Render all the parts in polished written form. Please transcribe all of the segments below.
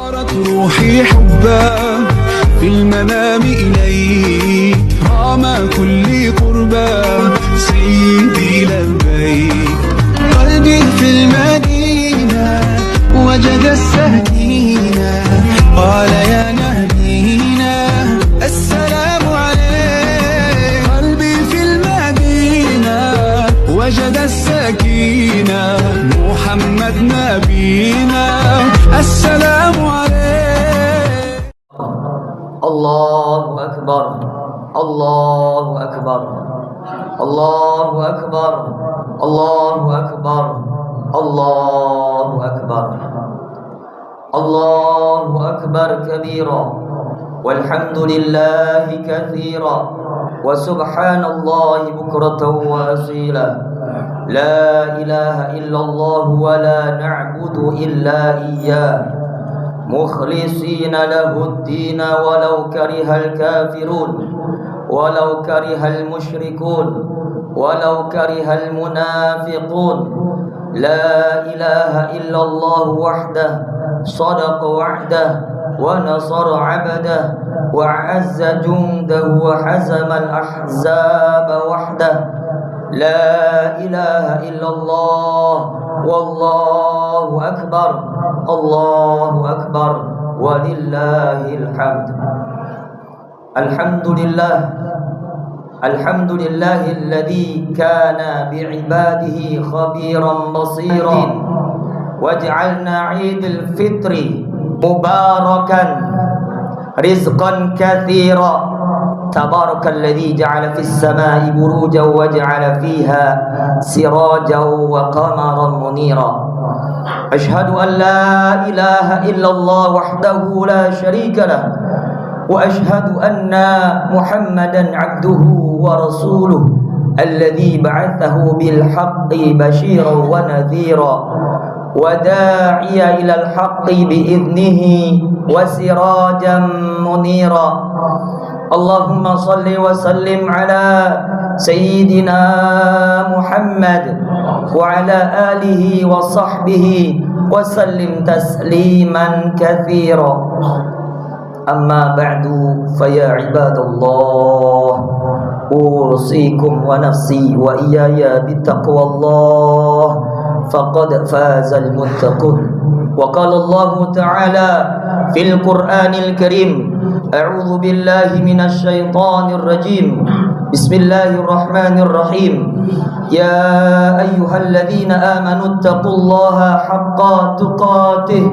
صارت روحي حبا في المنام إليك رام كل قربا سيدي لبيك. قلبي في المدينة وجد السكينة قال يا نبينا السلام عليك. قلبي في المدينة وجد السكينة محمد نبينا السلام عليك. الله أكبر الله أكبر الله أكبر الله أكبر الله أكبر الله أكبر كبيرا والحمد لله كثيرا وسبحان الله بكرة وأصيلا. لا إله إلا الله ولا نعبد إلا إياه مخلصين له الدين ولو كره الكافرون ولو كره المشركون ولو كره المنافقون. لا إله إلا الله وحده صدق وعده ونصر عبده وأعز جنده وحزم الأحزاب وحده. لا إله إلا الله والله أكبر الله أكبر ولله الحمد. الحمد لله الحمد لله الذي كان بعباده خبيرا بصيرا وجعلنا عيد الفطر مباركا رزقا كثيرا. تبارك الذي جعل في السماء بروجا وجعل فيها سراجا وقمرا منيرا. أشهد أن لا إله إلا الله وحده لا شريك له وأشهد أن محمدا عبده ورسوله الذي بعثه بالحق بشيرا ونذيرا وداعيا إلى الحق بإذنه وسراجا منيرا. اللهم صل وسلم على سيدنا محمد وعلى آله وصحبه وسلم تسليما كثيرا. أما بعد فيا عباد الله أوصيكم ونفسي وإياي بتقوى الله فقد فاز المتقون. وقال الله تعالى في القرآن الكريم أعوذ بالله من الشيطان الرجيم بسم الله الرحمن الرحيم يا أيها الذين آمنوا اتقوا الله حق تقاته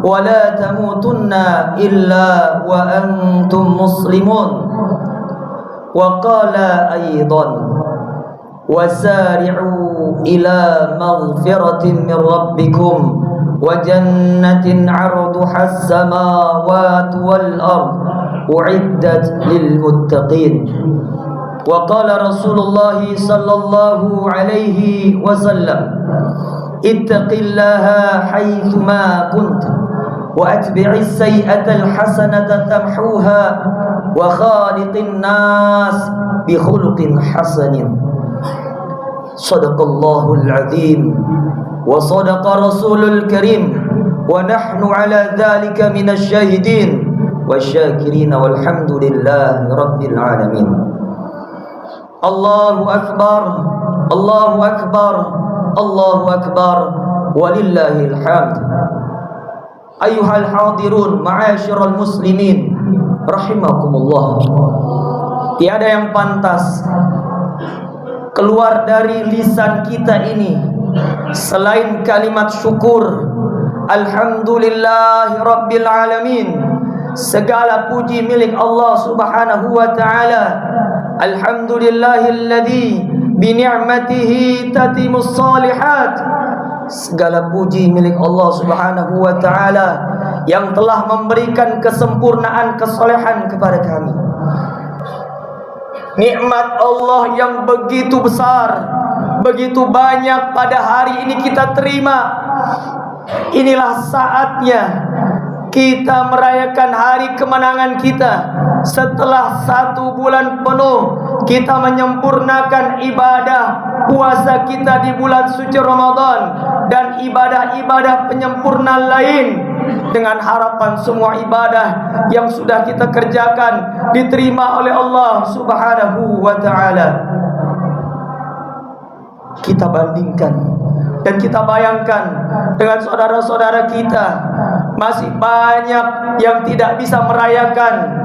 ولا تموتن إلا وأنتم مسلمون. وقال أيضا وسارعوا إلى مغفرة من ربكم وجنة عرضها السماوات والأرض أعدت للمتقين. وقال رسول الله صلى الله عليه وسلم اتق الله حيثما كنت وأتبع السيئة الحسنة تمحوها وخالق الناس بخلق حسن. صدق الله العظيم وصدق رسول الكريم ونحن على ذلك من الشاهدين والشاكرين والحمد لله رب العالمين. الله أكبر الله أكبر الله أكبر ولله الحمد. أيها الحاضرون معاشر المسلمين rahimakumullah. Tiada yang pantas keluar dari lisan kita ini selain kalimat syukur. Alhamdulillahi Rabbil Alamin. Segala puji milik Allah Subhanahu wa ta'ala. Alhamdulillahilladzi bi ni'matihi tatimus salihat. Segala puji milik Allah Subhanahu wa ta'ala yang telah memberikan kesempurnaan kesolehan kepada kami. Nikmat Allah yang begitu besar, begitu banyak pada hari ini kita terima. Inilah saatnya kita merayakan hari kemenangan kita. Setelah 1 bulan penuh kita menyempurnakan ibadah puasa kita di bulan suci Ramadan dan ibadah-ibadah penyempurna lain dengan harapan semua ibadah yang sudah kita kerjakan diterima oleh Allah Subhanahu wa ta'ala. Kita bandingkan dan kita bayangkan dengan saudara-saudara kita, masih banyak yang tidak bisa merayakan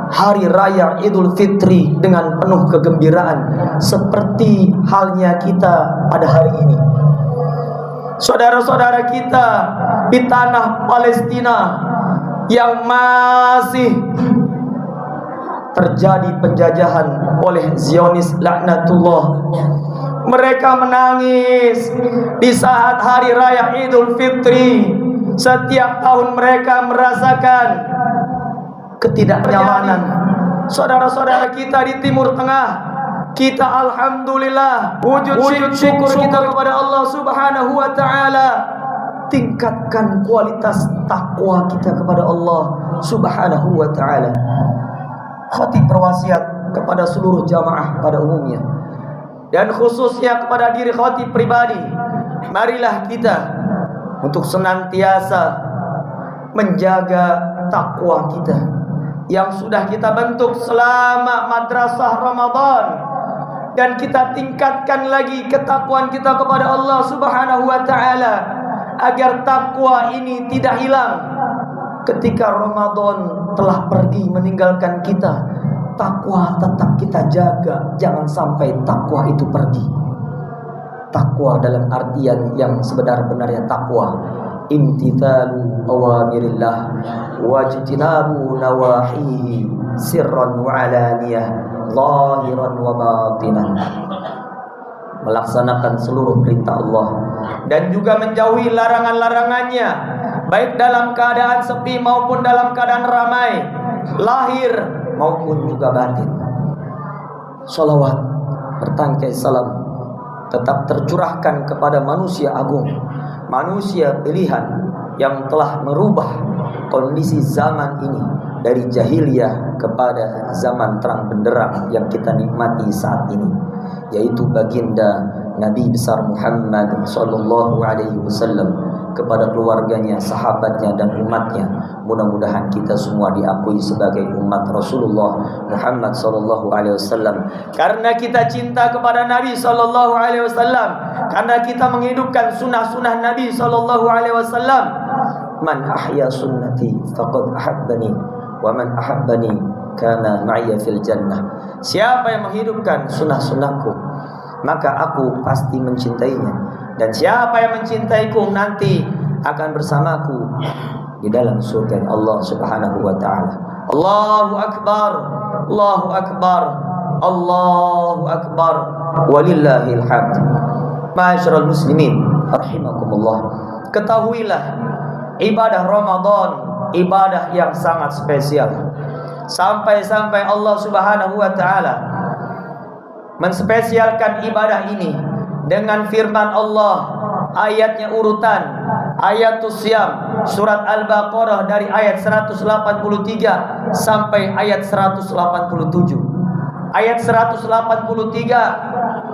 Hari Raya Idul Fitri dengan penuh kegembiraan seperti halnya kita pada hari ini. Saudara-saudara kita di tanah Palestina yang masih terjadi penjajahan oleh Zionis laknatullah, mereka menangis di saat Hari Raya Idul Fitri. Setiap tahun mereka merasakan ketidaknyamanan. Saudara-saudara kita di Timur Tengah, kita alhamdulillah wujud syukur kita kepada Allah Subhanahu wa ta'ala. Tingkatkan kualitas takwa kita kepada Allah Subhanahu wa ta'ala. Khatib berwasiat kepada seluruh jamaah pada umumnya, dan khususnya kepada diri khatib pribadi, marilah kita untuk senantiasa menjaga takwa kita yang sudah kita bentuk selama madrasah Ramadan, dan kita tingkatkan lagi ketakwaan kita kepada Allah Subhanahu wa ta'ala, agar takwa ini tidak hilang ketika Ramadan telah pergi meninggalkan kita. Takwa tetap kita jaga, jangan sampai takwa itu pergi. Takwa dalam artian yang sebenar-benarnya takwa, imtithalu awamirillah wajtinabu nawahihi sirran wa alaniyah zahiran wa batinan. Melaksanakan seluruh perintah Allah dan juga menjauhi larangan-larangannya, baik dalam keadaan sepi maupun dalam keadaan ramai, lahir maupun juga batin. Salawat bertangkai salam tetap tercurahkan kepada manusia agung, manusia pilihan yang telah merubah kondisi zaman ini dari jahiliyah kepada zaman terang benderang yang kita nikmati saat ini, yaitu baginda Nabi besar Muhammad sallallahu alaihi wasallam, kepada keluarganya, sahabatnya dan umatnya. Mudah-mudahan kita semua diakui sebagai umat Rasulullah Muhammad sallallahu alaihi wasallam karena kita cinta kepada Nabi sallallahu alaihi wasallam, karena kita menghidupkan sunnah-sunnah Nabi sallallahu alaihi wasallam. Man ahya sunnati faqad ahabbani wa man ahabbani kana ma'iyya fil jannah. Siapa yang menghidupkan sunnah-sunnahku, maka aku pasti mencintainya, dan siapa yang mencintaiku nanti akan bersamaku di dalam surga Allah Subhanahu wa ta'ala. Allahu akbar, Allahu akbar, Allahu akbar, walillahil hamd. Ma'asyiral muslimin rahimakumullah, ketahuilah ibadah Ramadan ibadah yang sangat spesial, sampai-sampai Allah Subhanahu wa ta'ala menspesialkan ibadah ini dengan firman Allah, ayatnya urutan ayatus Syam surat Al-Baqarah dari ayat 183 sampai ayat 187. Ayat 183,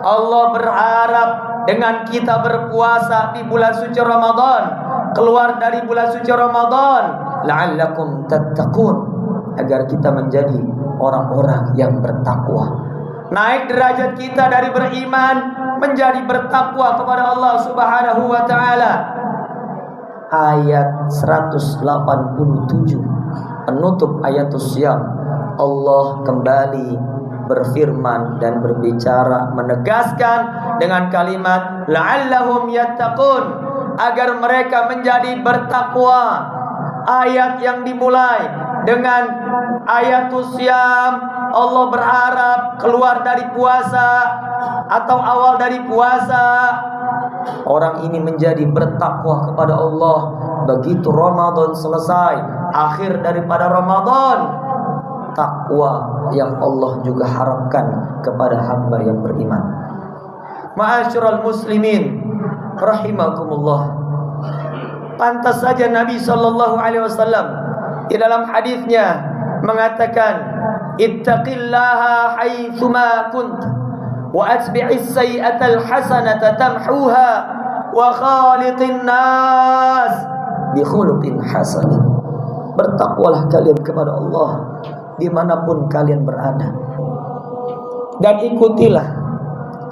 Allah berharap dengan kita berpuasa di bulan suci Ramadan, keluar dari bulan suci Ramadan, la'allakum tattaqun, agar kita menjadi orang-orang yang bertakwa. Naik derajat kita dari beriman menjadi bertakwa kepada Allah Subhanahu wa ta'ala. Ayat 187 penutup ayatus Syam, Allah kembali berfirman dan berbicara, menegaskan dengan kalimat la'allahum yattaqun, agar mereka menjadi bertakwa. Ayat yang dimulai dengan ayatus Syam, Allah berharap keluar dari puasa atau awal dari puasa, orang ini menjadi bertakwa kepada Allah. Begitu Ramadan selesai, akhir daripada Ramadan, takwa yang Allah juga harapkan kepada hamba yang beriman. Ma'asyiral muslimin rahimakumullah, pantas saja Nabi sallallahu alaihi wasallam di dalam hadisnya mengatakan, ittaqillaha haitsuma kunt wa atbi'is sayyi'atal hasanata tamhuha wa khaliqin nas bi khuluqin hasanin. Bertakwalah kalian kepada Allah dimanapun kalian berada, dan ikutilah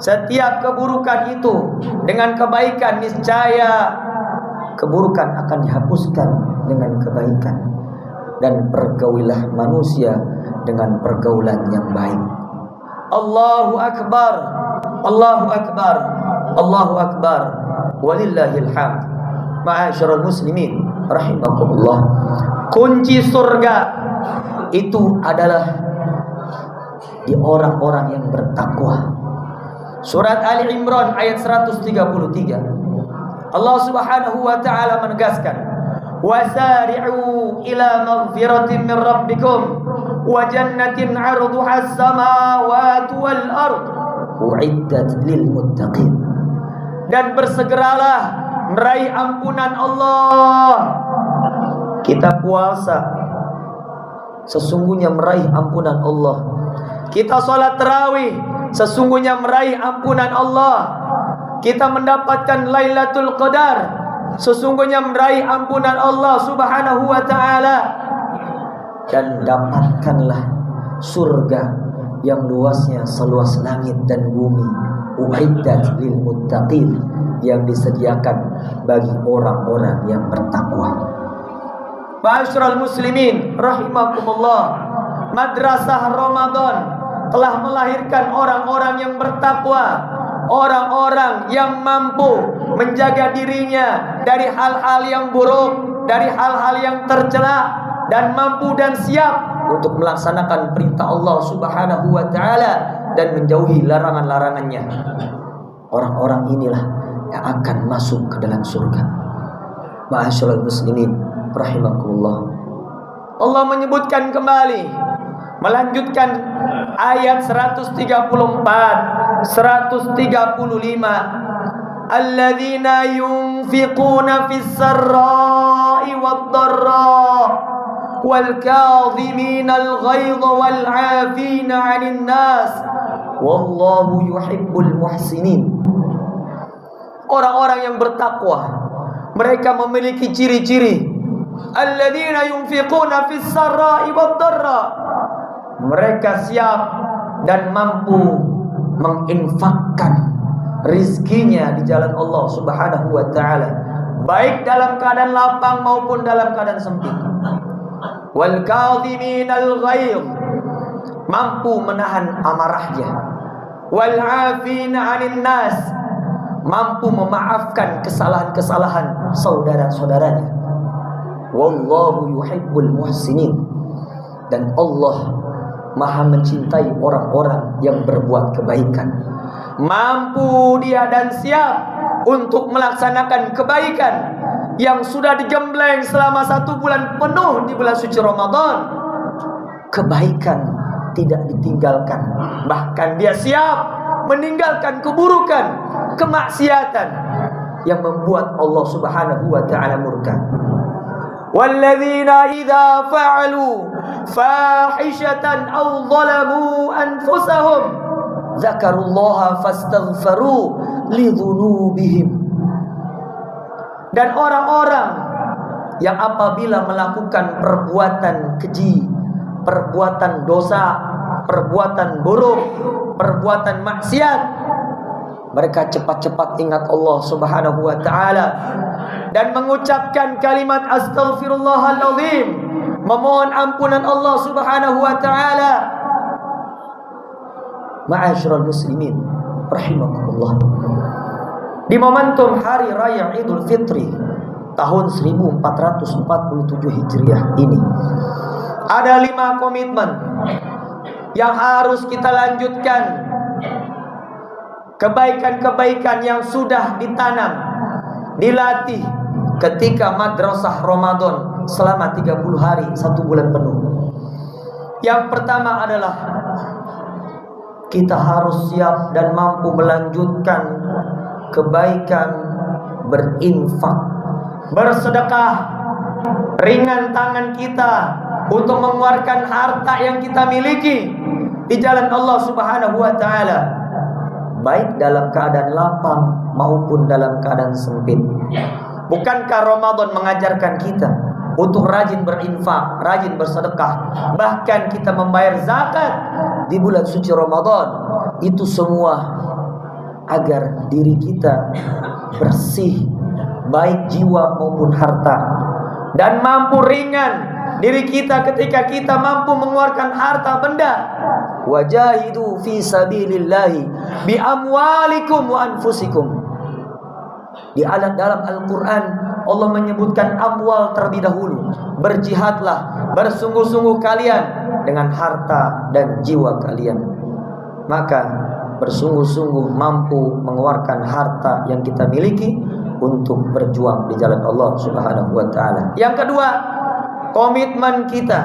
setiap keburukan itu dengan kebaikan. Niscaya keburukan akan dihapuskan dengan kebaikan, dan pergaulilah manusia dengan pergaulan yang baik. Allahu Akbar, Allahu Akbar, Allahu Akbar, walillahil hamd. Ma'asyiral muslimin rahimakumullah. Kunci surga itu adalah di orang-orang yang bertakwa. Surat Ali Imran ayat 133. Allah Subhanahu wa taala menegaskan, wasari'u ila maghfiratin min rabbikum wa jannatin 'arduha as-samawati wal ard u'iddat lil muttaqin. Dan bersegeralah meraih ampunan Allah. Kita puasa, sesungguhnya meraih ampunan Allah. Kita salat tarawih, sesungguhnya meraih ampunan Allah. Kita mendapatkan Lailatul Qadar, sesungguhnya meraih ampunan Allah Subhanahu wa taala. Dan dapatkanlah surga yang luasnya seluas langit dan bumi, uiddat lil muttaqin, yang disediakan bagi orang-orang yang bertakwa. Ma'asyiral muslimin rahimakumullah, Madrasah Ramadan telah melahirkan orang-orang yang bertakwa, orang-orang yang mampu menjaga dirinya dari hal-hal yang buruk, dari hal-hal yang tercela, dan mampu dan siap untuk melaksanakan perintah Allah Subhanahu wa taala dan menjauhi larangan-larangannya. Orang-orang inilah yang akan masuk ke dalam surga. Ma'asyiral muslimin rahimakumullah. Allah menyebutkan kembali, melanjutkan ayat 134, 135. Alladzina yunfiquna fis sarra'i wad dharra wal kadhiminal ghaidha wal 'afina 'anil nas wallahu yuhibbul muhsinin. Orang-orang yang bertakwa, mereka memiliki ciri-ciri. Alladzina yunfiquna fis sarra'i wad dharra. Mereka siap dan mampu menginfakkan rizkinya di jalan Allah Subhanahu wa taala, baik dalam keadaan lapang maupun dalam keadaan sempit. Wal kadhiminal ghaidh, mampu menahan amarahnya. Wal 'afina 'anil nas, mampu memaafkan kesalahan-kesalahan saudara-saudaranya. Wallahu yuhibbul muhsinin, dan Allah Maha mencintai orang-orang yang berbuat kebaikan. Mampu dia dan siap untuk melaksanakan kebaikan yang sudah digembleng selama 1 bulan penuh di bulan suci Ramadan. Kebaikan tidak ditinggalkan, bahkan dia siap meninggalkan keburukan, kemaksiatan yang membuat Allah Subhanahu wa taala murka. Walladzina idza fa'alu fahishatan aw zalamu anfusahum dzakarullaha fastaghfaru lidzunubihim. Dan orang-orang yang apabila melakukan perbuatan keji, perbuatan dosa, perbuatan buruk, perbuatan maksiat, mereka cepat-cepat ingat Allah Subhanahu wa taala dan mengucapkan kalimat astaghfirullahaladzim, memohon ampunan Allah Subhanahu wa taala. Ma'asyiral muslimin rahimakumullah. Di momentum hari raya Idul Fitri tahun 1447 Hijriah ini, ada 5 komitmen yang harus kita lanjutkan. Kebaikan-kebaikan yang sudah ditanam, dilatih ketika madrasah Ramadan selama 30 hari 1 bulan penuh. Yang pertama adalah kita harus siap dan mampu melanjutkan kebaikan berinfak, bersedekah. Ringan tangan kita untuk mengeluarkan harta yang kita miliki di jalan Allah Subhanahu wa taala, baik dalam keadaan lapang maupun dalam keadaan sempit. Bukankah Ramadan mengajarkan kita untuk rajin berinfak, rajin bersedekah, bahkan kita membayar zakat di bulan suci Ramadan? Itu semua agar diri kita bersih, baik jiwa maupun harta, dan mampu ringan diri kita ketika kita mampu mengeluarkan harta benda. Wajahidu fi sabilillahi bi amwalikum wa anfusikum. Di dalam Al-Quran Allah menyebutkan amwal terlebih dahulu. Berjihadlah, bersungguh-sungguh kalian dengan harta dan jiwa kalian. Maka bersungguh-sungguh mampu mengeluarkan harta yang kita miliki untuk berjuang di jalan Allah Subhanahu wa ta'ala. Yang kedua, komitmen kita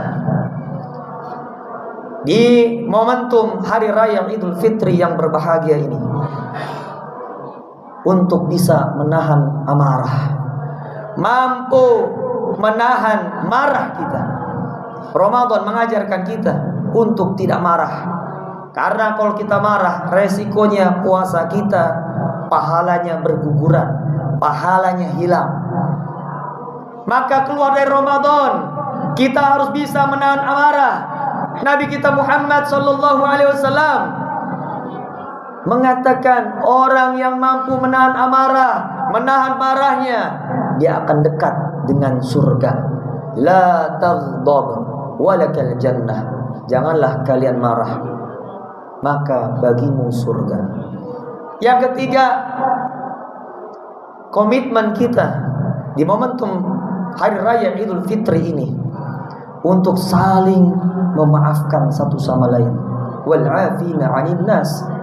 di momentum Hari Raya Idul Fitri yang berbahagia ini untuk bisa menahan amarah, mampu menahan marah kita. Ramadan mengajarkan kita untuk tidak marah, karena kalau kita marah, resikonya puasa kita pahalanya berguguran, pahalanya hilang. Maka keluar dari Ramadan kita harus bisa menahan amarah. Nabi kita Muhammad sallallahu alaihi wasallam mengatakan orang yang mampu menahan amarah, menahan marahnya, dia akan dekat dengan surga. La taghdab walakal jannah. Janganlah kalian marah, maka bagimu surga. Yang ketiga, komitmen kita di momentum Hari Raya Idul Fitri ini untuk saling memaafkan satu sama lain. Wal 'afina 'anil nas.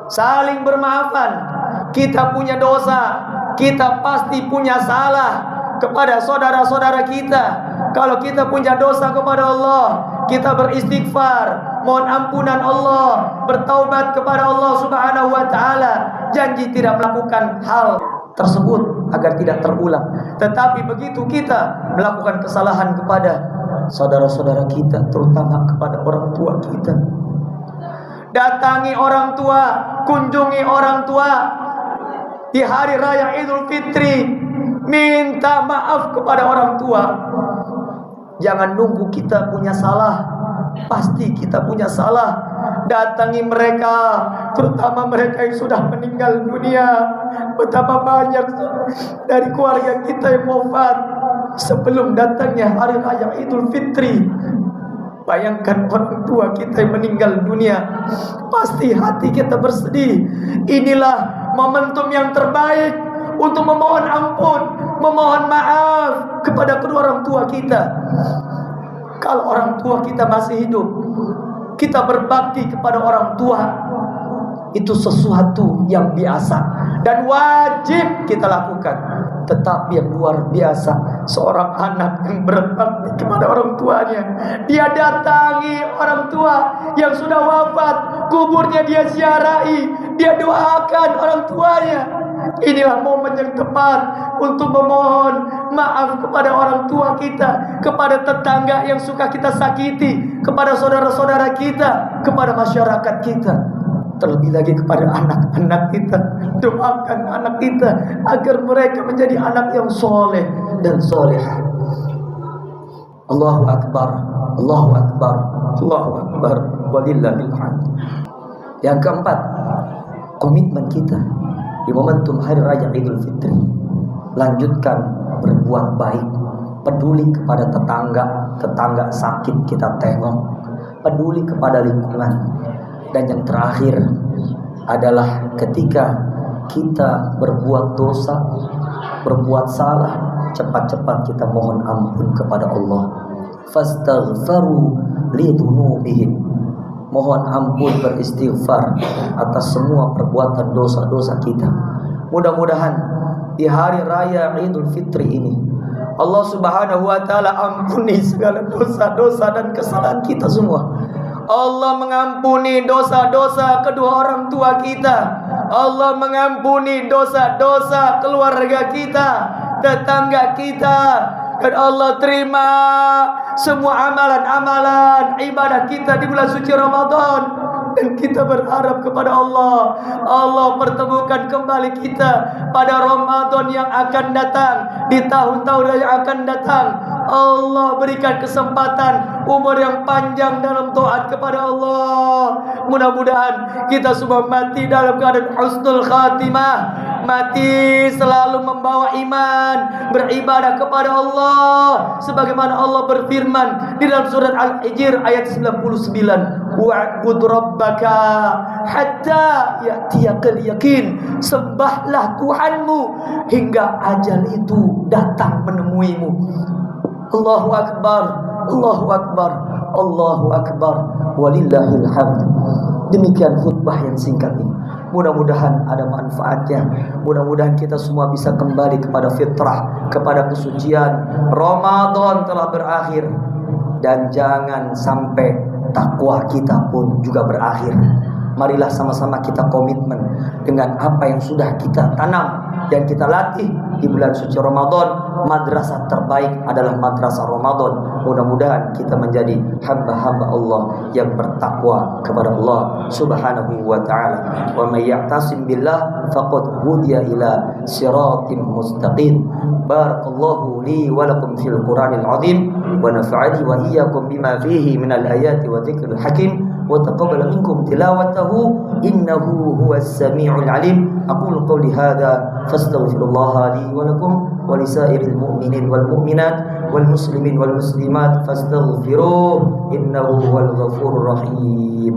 Saling bermaafan. Kita punya dosa, kita pasti punya salah kepada saudara-saudara kita. Kalau kita punya dosa kepada Allah, kita beristighfar, mohon ampunan Allah, bertaubat kepada Allah Subhanahu wa ta'ala, janji tidak melakukan hal tersebut agar tidak terulang. Tetapi begitu kita melakukan kesalahan kepada saudara-saudara kita, terutama kepada orang tua kita, datangi orang tua, kunjungi orang tua di Hari Raya Idul Fitri, minta maaf kepada orang tua. Jangan nunggu kita punya salah, pasti kita punya salah. Datangi mereka, terutama mereka yang sudah meninggal dunia. Betapa banyak dari keluarga kita yang wafat sebelum datangnya Hari Raya Idul Fitri. Bayangkan orang tua kita yang meninggal dunia, pasti hati kita bersedih. Inilah momentum yang terbaik untuk memohon ampun, memohon maaf kepada kedua orang tua kita. Kalau orang tua kita masih hidup, kita berbakti kepada orang tua, itu sesuatu yang biasa dan wajib kita lakukan. Tetapi yang luar biasa, seorang anak yang berbakti kepada orang tuanya, dia datangi orang tua yang sudah wafat, kuburnya dia ziarahi, dia doakan orang tuanya. Inilah momen yang tepat untuk memohon maaf kepada orang tua kita, kepada tetangga yang suka kita sakiti, kepada saudara-saudara kita, kepada masyarakat kita, terlebih lagi kepada anak-anak kita. Doakan anak kita agar mereka menjadi anak yang soleh dan soleh. Allahu Akbar, Allahu Akbar, Allahu Akbar, walillahil hamd. Yang keempat, komitmen kita di momentum Hari Raya Idul Fitri, lanjutkan berbuat baik, peduli kepada tetangga sakit kita tengok, peduli kepada lingkungan. Dan yang terakhir adalah ketika kita berbuat dosa, berbuat salah, cepat-cepat kita mohon ampun kepada Allah. Fastaghfaru lidunubihim. Mohon ampun, beristighfar atas semua perbuatan dosa-dosa kita. Mudah-mudahan di Hari Raya Idul Fitri ini Allah Subhanahu wa ta'ala ampuni segala dosa-dosa dan kesalahan kita semua. Allah mengampuni dosa-dosa kedua orang tua kita. Allah mengampuni dosa-dosa keluarga kita, tetangga kita. Dan Allah terima semua amalan-amalan ibadah kita di bulan suci Ramadan. Dan kita berharap kepada Allah, Allah pertemukan kembali kita pada Ramadan yang akan datang, di tahun-tahun yang akan datang. Allah berikan kesempatan umur yang panjang dalam taat kepada Allah. Mudah-mudahan kita semua mati dalam keadaan husnul khatimah, mati selalu membawa iman, beribadah kepada Allah sebagaimana Allah berfirman di dalam surat Al-Hijr ayat 99, wa'bud rabbaka hatta ya'tiyakal yakin. Sembahlah Tuhanmu hingga ajal itu datang menemuimu. Allahu akbar, Allahu akbar, Allahu akbar, walillahil hamd. Demikian khutbah yang singkat ini. Mudah-mudahan ada manfaatnya. Mudah-mudahan kita semua bisa kembali kepada fitrah, kepada kesucian. Ramadan telah berakhir, dan jangan sampai takwa kita pun juga berakhir. Marilah sama-sama kita komitmen dengan apa yang sudah kita tanam dan kita latih di bulan suci Ramadan. Madrasah terbaik adalah madrasah Ramadan. Mudah-mudahan kita menjadi hamba-hamba Allah yang bertakwa kepada Allah Subhanahu wa ta'ala. Wa may ya'tasim billah faqad hudiya ila siratim mustaqim. Barakallahu li wa lakum fil Qur'anil azim wa nafa'ani wa iyyakum bima fihi minal ayati wa dzikril hakim. وتقبل منكم تلاوته إنه هو السميع العليم. أقول قولي هذا فاستغفر الله لي ولكم ولسائر المؤمنين والمؤمنات والمسلمين والمسلمات فاستغفروه إنه هو الغفور الرحيم.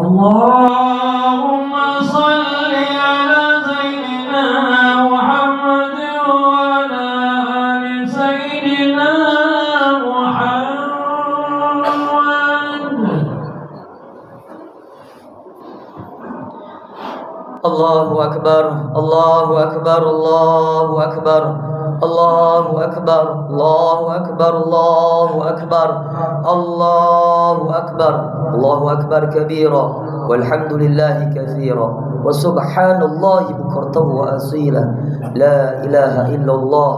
اللهم صل على سيدنا محمد وعلى آل سيدنا محمد. Allahu akbar, Allahu akbar, Allahu akbar, Allahu akbar, Allahu akbar, Allahu akbar, Allahu akbar, Allahu akbar kabira, walhamdulillahi katsira, wa subhanallahi bukratan wa asila, la ilaha illallah,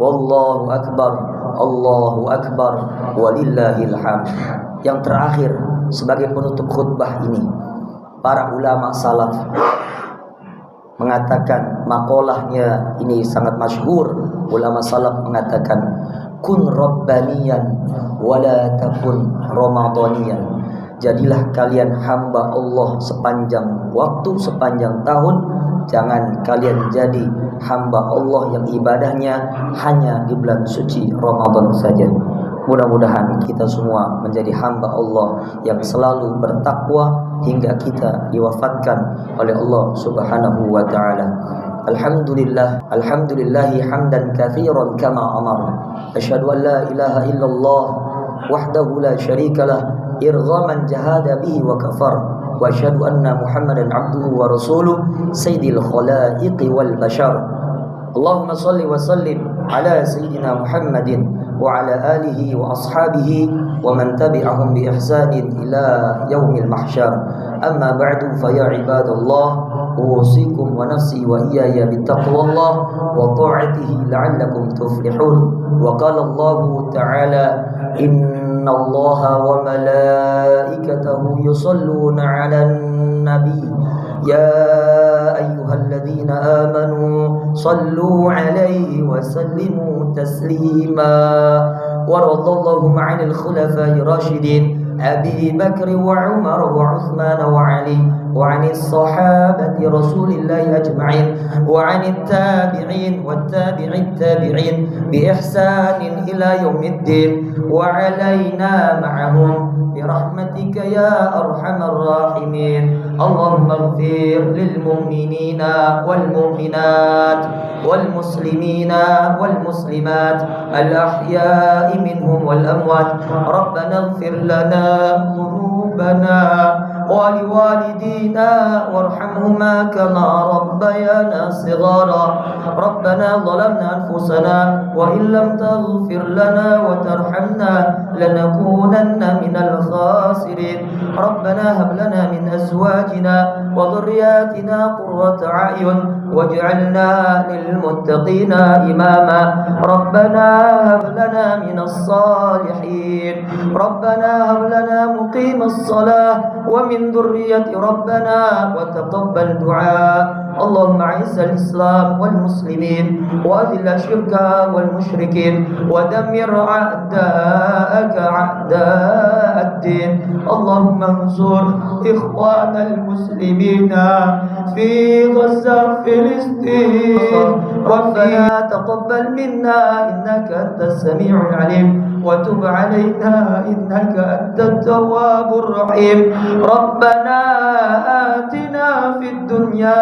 wallahu akbar, Allahu akbar, walillahil hamd. Yang terakhir sebagai penutup khutbah ini, para ulama salaf mengatakan, makolahnya ini sangat masyhur. Ulama salaf mengatakan, kun rabbaniyan wala takun ramadaniyan. Jadilah kalian hamba Allah sepanjang waktu, sepanjang tahun. Jangan kalian jadi hamba Allah yang ibadahnya hanya di bulan suci Ramadan saja. Mudah-mudahan kita semua menjadi hamba Allah yang selalu bertakwa hingga kita diwafatkan oleh Allah Subhanahu wa ta'ala. Alhamdulillah, alhamdulillahi hamdan katsiran kama amara. Asyhadu an la ilaha illallah wahdahu la syarika lah irghaman jahada bihi wa kafar. Wa asyhadu anna Muhammadan abduhu wa rasuluh sayyidil khalaiqi wal bashar. Allahumma salli wa sallim ala sayyidina Muhammadin وعلى آله وأصحابه ومن تبعهم بإحسان إلى يوم المحشر. أما بعد فيا عباد الله أوصيكم ونفسي وإياي بتقوى الله وطاعته لعلكم تفلحون. وقال الله تعالى إن الله وملائكته يصلون على النبي يا أيها الذين آمنوا صلوا عليه وسلموا تسليما. ورضى الله عن الخلفاء الراشدين أبي بكر وعمر وعثمان وعلي وعن الصحابة رسول الله أجمعين وعن التابعين والتابع التابعين بإحسان إلى يوم الدين وعلينا معهم برحمتك يا أرحم الراحمين. اللهم اغفر للمؤمنين والمؤمنات والمسلمين والمسلمات الأحياء منهم والأموات. ربنا اغفر لنا ذنوبنا ولوالدينا وارحمهما كما ربيانا صغارا ربنا ظلمنا أنفسنا وإن لم تغفر لنا وترحمنا لنكونن من الخاسرين ربنا هب لنا من أزواجنا وذرياتنا قرة أعين واجعلنا للمتقين إماما ربنا هب لنا من الصالحين ربنا هب لنا مقيم الصلاة ومن ذرية ربنا وتقبل دعاء اللهم أعز الإسلام والمسلمين وأذل الشرك والمشركين ودمر أعداءك أعداء الدين اللهم انصر إخوان المسلمين في غزة فلسطين ربنا تقبل منا إنك أنت السميع العليم وتب علينا إنك أنت التواب الرحيم ربنا آتنا في الدنيا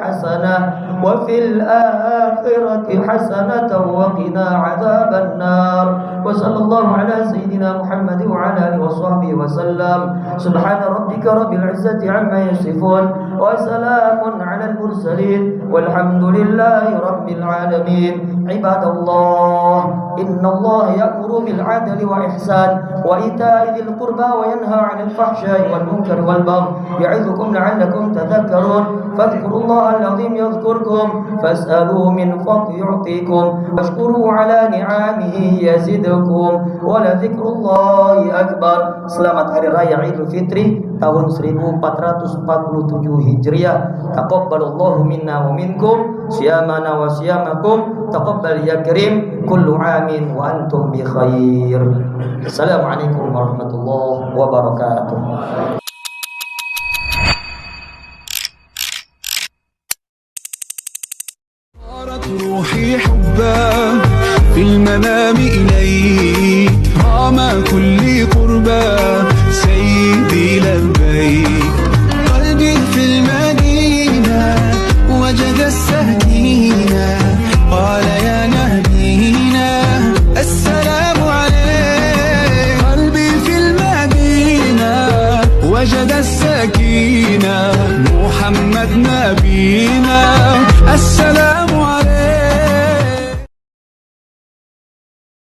حسنة وفي الآخرة حسنة وقنا عذاب النار وصلى الله على سيدنا محمد وعلى آله وصحبه وسلم سبحان ربك رب العزة عما يصفون وسلام على المرسلين والحمد لله رب العالمين عباد الله إن الله يأمر بالعدل والإحسان وإيتاء ذي القربى وينهى عن الفحشاء والمنكر والبغي يعظكم لعلكم تذكرون فاذكروا الله العظيم يذكركم فاسألوا من فضله يعطيكم واشكروا على نعمه يزدكم ولذكر الله أكبر. Selamat Hari Raya Idul Fitri tahun 1447 Hijriah. Taqabbalallahu minna wa minkum siyamana wa siyamakum. Taqabbal ya karim kullu amin wa antum bi khair. Assalamualaikum warahmatullahi wabarakatuh. روحي حبا في المنام إليك رام كل